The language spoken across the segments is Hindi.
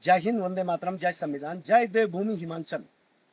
जय हिंद, वंदे मातरम, जय संविधान, जय देवभूमि हिमाचल।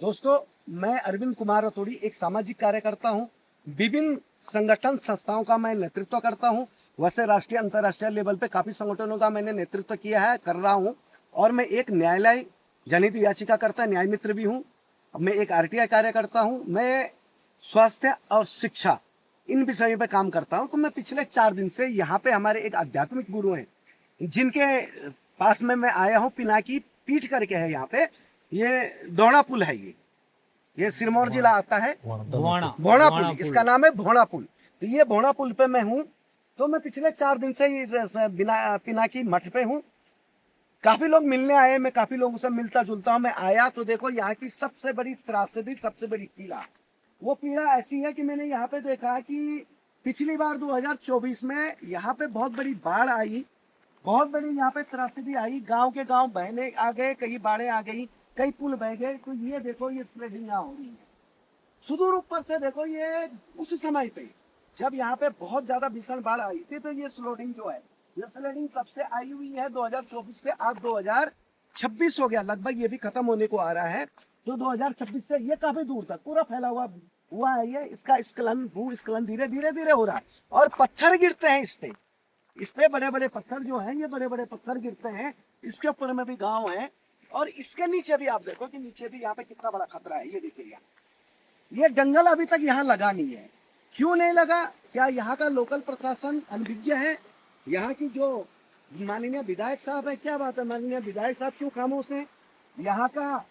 दोस्तों, मैं अरविंद कुमार रतोड़ी एक सामाजिक कार्यकर्ता हूं। विभिन्न संगठन संस्थाओं का मैं नेतृत्व करता हूं। वैसे राष्ट्रीय अंतर्राष्ट्रीय लेवल पे काफी संगठनों का मैंने नेतृत्व किया है, कर रहा हूं। और मैं एक न्यायालय जनहित याचिकाकर्ता, न्याय मित्र भी हूं। मैं एक आरटीआई कार्यकर्ता हूं। मैं स्वास्थ्य और शिक्षा इन विषयों पे काम करता हूं। तो मैं पिछले 4 दिन से यहाँ पे हमारे एक आध्यात्मिक गुरु हैं, जिनके पास में मैं आया हूँ। पिनाकी पीठ करके है यहाँ पे। ये दोना पुल है। ये सिरमौर जिला आता है। भोना पुल इसका नाम है, भोना पुल। तो ये भोना पुल पे मैं हूँ। तो मैं पिछले 4 दिन से बिना पिनाकी मठ पे हूँ। काफी लोग मिलने आए, मैं काफी लोगों से मिलता जुलता हूँ। मैं आया तो देखो, यहाँ की सबसे बड़ी त्रासदी, सबसे बड़ी पीड़ा, वो पीड़ा ऐसी है कि मैंने यहाँ पे देखा कि पिछली बार 2024 में यहाँ पे बहुत बड़ी बाढ़ आई, बहुत बड़ी यहाँ पे त्रासदी आई। गांव के गांव बहने आ गए, कई बाढ़ें आ गई, कई पुल बह गए। तो ये देखो, ये स्लेडिंग हो रही है सुदूर ऊपर से। देखो, ये उस समय पे जब यहाँ पे बहुत ज्यादा भीषण बाढ़ आई थी, तो ये स्लोडिंग जो है, ये स्लेडिंग कब से आई हुई है? 2024 से आज 2026 हो गया, लगभग ये भी खत्म होने को आ रहा है। तो 2026 से ये काफी दूर तक पूरा फैला हुआ है। ये इसका स्खलन, भूस्खलन धीरे धीरे हो रहा है। और पत्थर गिरते हैं इस पे बड़े बड़े पत्थर जो हैं, ये बड़े बड़े पत्थर गिरते हैं। इसके ऊपर में भी गांव है, और इसके नीचे भी आप देखो कि नीचे भी यहाँ पे कितना बड़ा खतरा है। ये देखिए, ये जंगल अभी तक यहाँ लगा नहीं है। क्यों नहीं लगा? क्या यहाँ का लोकल प्रशासन अनभिज्ञ है? यहाँ की जो माननीय विधायक साहब है, क्या बात है, माननीय विधायक साहब क्यों खामोश हैं? यहाँ का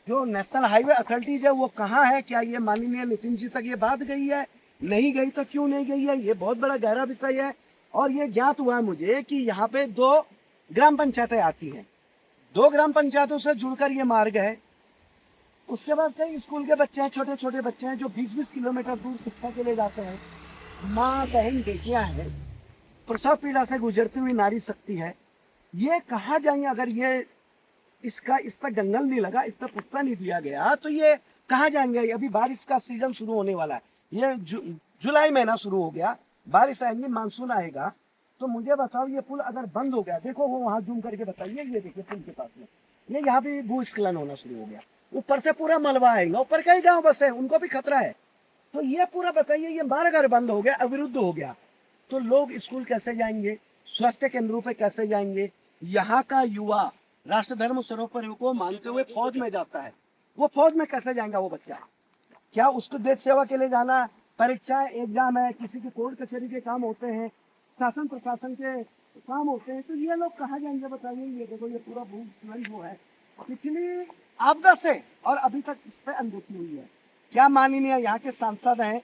जो नेशनल हाईवे अथॉरिटीज है, वो कहाँ है? क्या ये माननीय नितिन जी तक ये बात गई है? नहीं गई तो क्यों नहीं गई है? ये बहुत बड़ा गहरा विषय है। और ये ज्ञात हुआ मुझे कि यहाँ पे 2 ग्राम पंचायतें आती हैं। 2 ग्राम पंचायतों से जुड़कर ये मार्ग है। उसके बाद कई स्कूल के बच्चे हैं, छोटे छोटे बच्चे हैं, जो 20-20 किलोमीटर दूर शिक्षा के लिए जाते हैं। माँ, बहन, बेटियां हैं, प्रसव पीड़ा से गुजरती हुई नारी शक्ति है। ये कहाँ जाएंगे अगर ये इस पर जंगल नहीं लगा, इस पर पुख्ता नहीं दिया गया, तो ये कहाँ जाएंगे? अभी बारिश का सीजन शुरू होने वाला है। ये जुलाई महीना शुरू हो गया, बारिश आएंगी, मानसून आएगा। तो मुझे बताओ, ये पुल अगर बंद हो गया, देखो वो वहां जूम करके बताइए, ये देखिए पुल के पास में, ये यहाँ भी भूस्खलन होना शुरू हो गया। ऊपर से पूरा मलबा आएगा, ऊपर कई गांव बसे हैं, उनको भी खतरा है। तो ये पूरा बताइए, ये मार्ग अगर बंद हो गया, अवरुद्ध हो गया, तो लोग स्कूल कैसे जाएंगे? स्वास्थ्य केंद्रों पे कैसे जाएंगे? यहाँ का युवा राष्ट्र धर्म सर्वोपरि को मानते हुए फौज में जाता है, वो फौज में कैसे जाएगा वो बच्चा? क्या उसको देश सेवा के लिए जाना? परीक्षा एग्जाम है, किसी के कोर्ट कचहरी के काम होते हैं, शासन प्रशासन के काम होते हैं, तो ये लोग कहाँ जाएंगे बताइए? ये देखो, ये पूरा भूस्खलन जो है, पिछली आपदा से और अभी तक इस पर अनदेखी हुई है। क्या माननीय यहाँ के सांसद हैं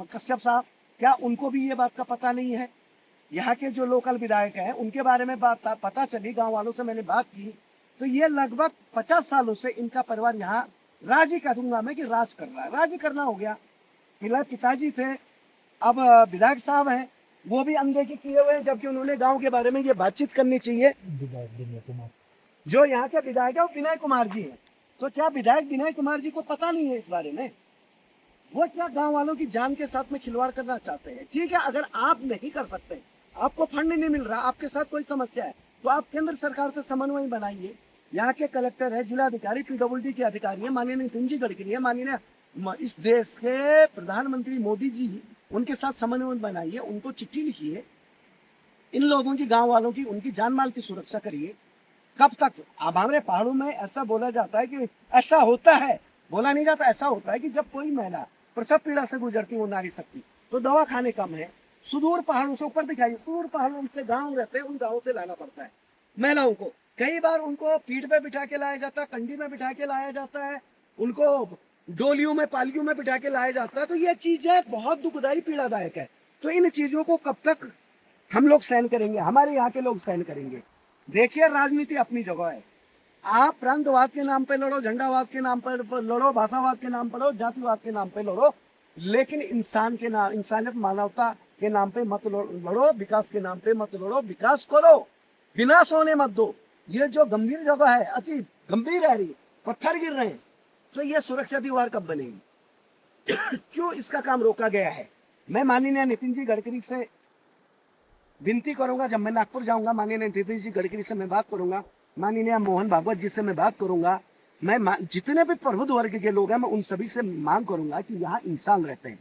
कश्यप साहब, क्या उनको भी ये बात का पता नहीं है? यहाँ के जो लोकल विधायक हैं, उनके बारे में बात पता चली, गांव वालों से मैंने बात की, तो ये लगभग 50 सालों से इनका परिवार यहाँ राज ही करूंगा मैं कि राज कर रहा है, राज ही करना हो गया। पिताजी थे, अब विधायक साहब हैं, वो भी अनदेखी किए हुए हैं, जबकि उन्होंने गांव के बारे में ये बातचीत करनी चाहिए। जो यहाँ के विधायक है वो विनय कुमार जी हैं। तो क्या विधायक विनय कुमार जी को पता नहीं है इस बारे में? वो क्या गांव वालों की जान के साथ में खिलवाड़ करना चाहते हैं? ठीक है, अगर आप नहीं कर सकते, आपको फंड नहीं मिल रहा, आपके साथ कोई समस्या है, तो आप केंद्र सरकार से समन्वय बनाइए। यहाँ के कलेक्टर है, जिलाधिकारी, पीडब्ल्यूडी के अधिकारी है, माननीय नितिन जी गडकरी है, माननीय इस देश के प्रधानमंत्री मोदी जी, उनके साथ समन्वय बनाइए, उनको चिट्ठी लिखिए, इन लोगों की, गांव वालों की, उनकी जान माल की सुरक्षा करिए। कब तक? अब हमारे पहाड़ों में ऐसा बोला जाता है कि ऐसा होता है, बोला नहीं जाता, ऐसा होता है कि जब कोई महिला प्रसव पीड़ा से गुजरती हो, नारी शक्ति, तो दवा खाने कम है, सुदूर पहाड़ों से, ऊपर दिखाइए, सुदूर पहाड़ों से गांव रहते हैं, उन गांवों से लाना पड़ता है महिलाओं को। कई बार उनको पीठ पे बिठा के लाया जाता है, कंडी में बिठा के लाया जाता है, उनको डोलियों में, पालियों में बिठा के लाया जाता है। तो ये चीजें बहुत दुखदायी, पीड़ादायक है। तो इन चीजों को कब तक हम लोग सहन करेंगे? हमारे यहाँ के लोग सहन करेंगे? देखिए, राजनीति अपनी जगह है। आप प्रांतवाद के नाम पे लड़ो, झंडावाद के नाम पर लड़ो, भाषावाद के नाम पर लड़ो, जातिवाद के नाम पे लड़ो, लेकिन इंसान के नाम, इंसानियत, मानवता के नाम पे मत लड़ो, विकास के नाम पे मत लड़ो। विकास करो, विनाश होने मत दो। ये जो गंभीर जगह है, अति गंभीर है, पत्थर गिर रहे हैं, तो ये सुरक्षा दीवार कब बनेगी? क्यों इसका काम रोका गया है? मैं माननीय नितिन जी गडकरी से विनती करूंगा, जब मैं नागपुर जाऊंगा, माननीय नितिन जी गडकरी से मैं बात करूंगा, माननीय मोहन भागवत जी से मैं बात करूंगा। जितने भी प्रबुद्ध वर्ग के लोग हैं, मैं उन सभी से मांग करूंगा कि यहाँ इंसान रहते हैं।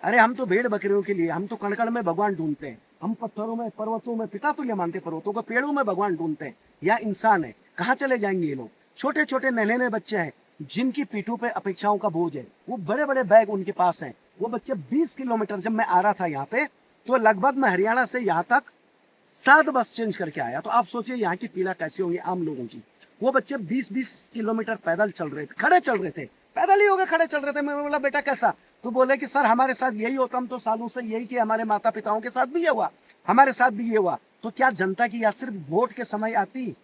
अरे हम तो भेड़ बकरियों के लिए, हम तो कण कण में भगवान ढूंढते हैं। हम पत्थरों में, पर्वतों में पिता तुल्य मानते पर्वतों को, पेड़ों में भगवान ढूंढते हैं। या इंसान है, कहाँ चले जाएंगे ये लोग? छोटे छोटे नन्हे बच्चे हैं जिनकी पीठों पे अपेक्षाओं का बोझ है। वो बड़े बड़े बैग उनके पास हैं। वो बच्चे 20 किलोमीटर, जब मैं आ रहा था यहाँ पे, तो लगभग मैं हरियाणा से यहाँ तक 7 बस चेंज करके आया। तो आप सोचिए यहाँ की पीड़ा कैसी होगी आम लोगों की। वो बच्चे 20-20 किलोमीटर पैदल चल रहे थे, खड़े चल रहे थे, पैदल ही हो गए, खड़े चल रहे थे। मैं बोला बेटा कैसा? तो बोले कि सर हमारे साथ यही होता, हम तो सालों से यही कि हमारे माता पिताओं के साथ भी ये हुआ, हमारे साथ भी ये हुआ। तो क्या जनता की याद सिर्फ वोट के समय आती?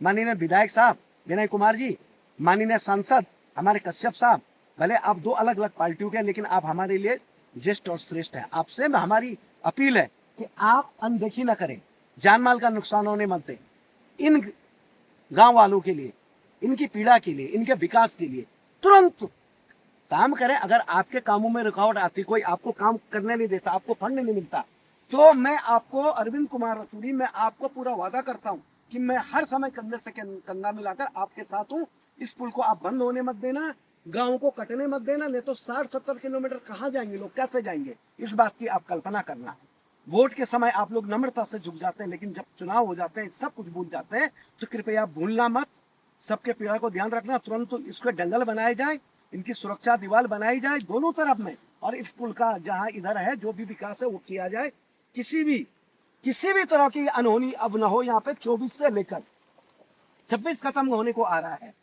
माननीय विधायक साहब विनय कुमार जी, माननीय सांसद हमारे कश्यप साहब, भले आप 2 अलग अलग पार्टियों के, लेकिन आप हमारे लिए ज्येष्ठ और श्रेष्ठ है। आपसे हमारी अपील है कि आप अनदेखी न करें, जान माल का नुकसान होने मत दें। इन गांव वालों के लिए, इनकी पीड़ा के लिए, इनके विकास के लिए तुरंत काम करें। अगर आपके कामों में रुकावट आती, कोई आपको काम करने नहीं देता, आपको फंड नहीं मिलता, तो मैं आपको अरविंद कुमार रतूड़ी, मैं आपको पूरा वादा करता हूं कि मैं हर समय कंधे से कंधा मिलाकर आपके साथ हूं। इस पुल को आप बंद होने मत देना, गांव को कटने मत देना, नहीं तो 60-70 किलोमीटर कहाँ जाएंगे लोग, कैसे जाएंगे? इस बात की आप कल्पना करना। वोट के समय आप लोग नम्रता से झुक जाते हैं, लेकिन जब चुनाव हो जाते हैं, सब कुछ भूल जाते हैं। तो कृपया भूलना मत, सबके पीड़ा को ध्यान रखना। तुरंत तो इसके डंगल बनाए जाए, इनकी सुरक्षा दीवार बनाई जाए दोनों तरफ में, और इस पुल का जहां इधर है जो भी विकास है वो किया जाए। किसी भी तरह की अनहोनी अब न हो। यहाँ पे 24 से लेकर 26 खत्म होने को आ रहा है।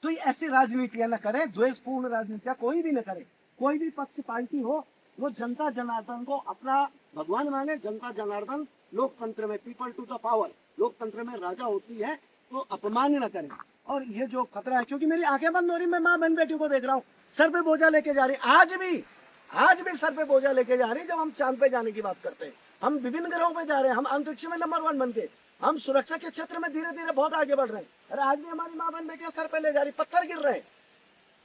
तो ये ऐसी राजनीतियां न करें, द्वेषपूर्ण राजनीतियां कोई भी न करे। कोई भी पक्ष पार्टी हो, वो जनता जनार्दन को अपना भगवान माने। जनता जनार्दन लोकतंत्र में, पीपल टू द पावर, लोकतंत्र में राजा होती है, तो अपमान न करें। और ये जो खतरा है, क्योंकि मेरी आंखें बंद हो रही, मैं माँ बहन बेटियों को देख रहा हूँ सर पे बोझा लेके जा रही, आज भी सर पे बोझा लेके जा रही। जब हम चांद पे जाने की बात करते हैं, हम विभिन्न ग्रहों पे जा रहे हैं, हम अंतरिक्ष में नंबर 1 बनते, हम सुरक्षा के क्षेत्र में धीरे धीरे बहुत आगे बढ़ रहे हैं। अरे आज भी हमारी माँ बहन बेटियां सर पे ले जा रही, पत्थर गिर रहे हैं।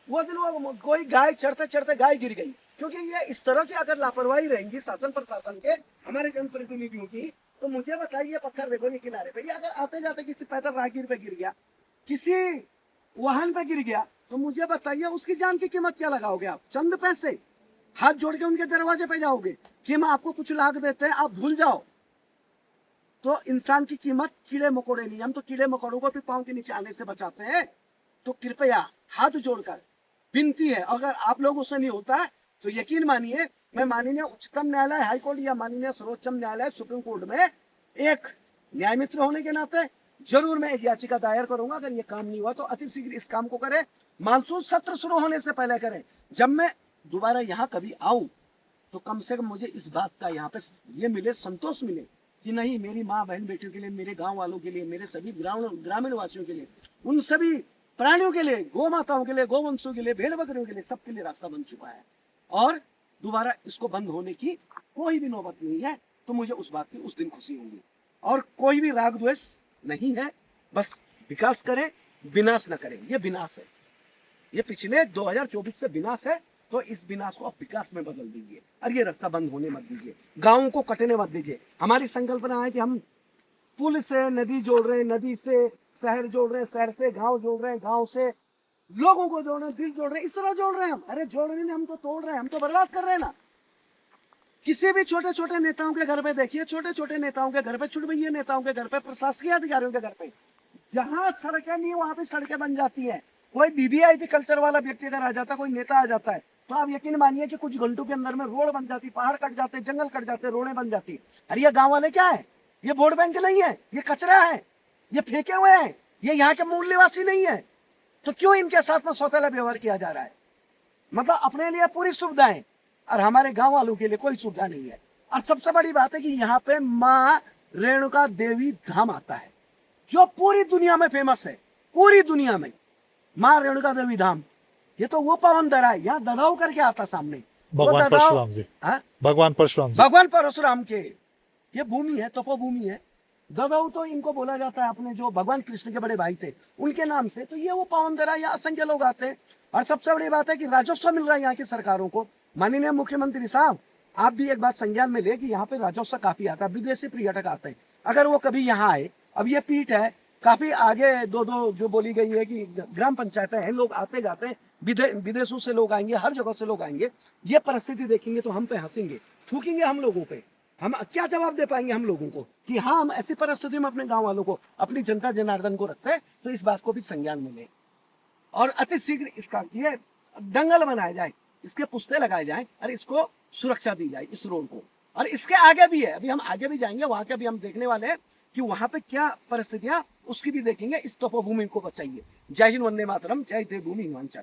वो दिन वो कोई गाय चढ़ते चढ़ते गाय गिर गई, क्योंकि ये इस तरह की अगर लापरवाही रहेंगी शासन प्रशासन के, हमारे जनप्रतिनिधियों की, तो मुझे बताइए, पत्थर देखो ये किनारे पे, ये अगर आते जाते किसी पैदल राहगीर पे गिर गया, किसी वाहन पे गिर गया, तो मुझे बताइए उसकी जान की कीमत क्या लगाओगे आप? चंद पैसे हाथ जोड़ के उनके दरवाजे पे जाओगे कि हम आपको कुछ लाख देते हैं, आप भूल जाओ। तो इंसान की कीमत कीड़े मकोड़े नहीं, हम तो कीड़े मकोड़ों को भी पांव के नीचे आने से बचाते हैं। तो कृपया हाथ जोड़कर विनती है, अगर आप लोगों से नहीं होता है तो यकीन मानिए, मैं माननीय उच्चतम न्यायालय, हाई कोर्ट या माननीय सर्वोच्च न्यायालय, सुप्रीम कोर्ट में एक न्याय मित्र होने के नाते जरूर मैं एक याचिका दायर करूंगा। अगर ये काम नहीं हुआ तो अतिशीघ्र इस काम को करें, मानसून सत्र शुरू होने से पहले करें। जब मैं दोबारा यहाँ कभी आऊं तो कम से कम मुझे इस बात का यहाँ पे ये मिले, संतोष मिले कि नहीं, मेरी माँ बहन बेटियों के लिए, मेरे गांव वालों के लिए, मेरे सभी ग्रामीण वासियों के लिए, उन सभी प्राणियों के लिए, गौ माताओं के लिए, गोवंशों के लिए, भेड़ बकरियों के लिए, सबके लिए रास्ता बन चुका है और दोबारा इसको बंद होने की कोई भी नौबत नहीं है। तो मुझे उस बात की उस दिन खुशी होगी। और कोई भी राग द्वेष नहीं है, बस विकास करें, विनाश न करें। ये विनाश है, ये पिछले 2024 से विनाश है, तो इस विनाश को आप विकास में बदल दीजिए और ये रास्ता बंद होने मत दीजिए, गाँव को कटने मत दीजिए। हमारी संकल्पना है कि हम पुल से नदी जोड़ रहे हैं, नदी से शहर जोड़ रहे हैं, शहर से गांव जोड़ रहे हैं, गांव से लोगों को जोड़ रहे हैं, दिल जोड़ रहे हैं, इस तरह जोड़ रहे हैं हम। अरे जोड़ रहे हैं, हम तो तोड़ रहे हैं, हम तो बर्बाद कर रहे हैं ना। किसी भी छोटे छोटे नेताओं के घर पे देखिए, छोटे छोटे नेताओं के घर पे, चुटभैया नेताओं के घर पे, प्रशासकीय अधिकारियों के घर पे, जहां सड़कें नहीं वहां पे सड़कें बन जाती है। कोई बीबीआईटी कल्चर वाला व्यक्ति अगर आ जाता है, कोई नेता आ जाता है, तो आप यकीन मानिए कि कुछ घंटों के अंदर में रोड बन जाती, पहाड़ कट जाते, जंगल कट जाते, रोडें बन जाती। अरे ये गाँव वाले क्या है? ये वोट बैंक नहीं है, ये कचरा है, ये फेंके हुए हैं, ये यहाँ के मूल निवासी नहीं है। तो क्यों इनके साथ में सौतेला व्यवहार किया जा रहा है? मतलब अपने लिए पूरी सुविधाएं और हमारे गांव वालों के लिए कोई सुविधा नहीं है। और सबसे बड़ी बात है कि यहाँ पे माँ रेणुका देवी धाम आता है, जो पूरी दुनिया में फेमस है, पूरी दुनिया में माँ रेणुका देवी धाम। ये तो वो पावन दरा है, यहाँ ददाऊ करके आता सामने भगवान परशुराम जी, भगवान परशुराम के ये भूमि है, तपोभूमि है। ददाऊ तो इनको बोला जाता है अपने जो भगवान कृष्ण के बड़े भाई थे उनके नाम से। तो ये वो पावन दरा, यहाँ असंख्य लोग आते हैं। और सबसे बड़ी बात है कि राजस्व मिल रहा है यहाँ की सरकारों को। माननीय मुख्यमंत्री साहब, आप भी एक बात संज्ञान में ले कि यहाँ पे राजस्व काफी आता है, विदेशी पर्यटक आते हैं। अगर वो कभी यहाँ आए, अब ये पीठ है, काफी आगे दो जो बोली गई है कि ग्राम पंचायतें हैं, लोग आते जाते हैं, विदेशों से लोग आएंगे, हर जगह से लोग आएंगे। ये परिस्थिति देखेंगे तो हम पे हंसेंगे, थूकेंगे हम लोगों पे। हम क्या जवाब दे पाएंगे हम लोगों को कि हाँ हम ऐसी परिस्थिति में अपने गांव वालों को, अपनी जनता जनार्दन को रखते हैं। तो इस बात को भी संज्ञान मिले और अति शीघ्र इसका ये दंगल बनाया जाए, इसके पुस्ते लगाए जाए और इसको सुरक्षा दी जाए इस रोड को। और इसके आगे भी है, अभी हम आगे भी जाएंगे, वहां के भी हम देखने वाले हैं कि वहां पे क्या परिस्थितियां, उसकी भी देखेंगे। इस तपोभूमि को बचाइए। जय हिंद, वंदे मातरम, जय देवभूमि हिमांचल।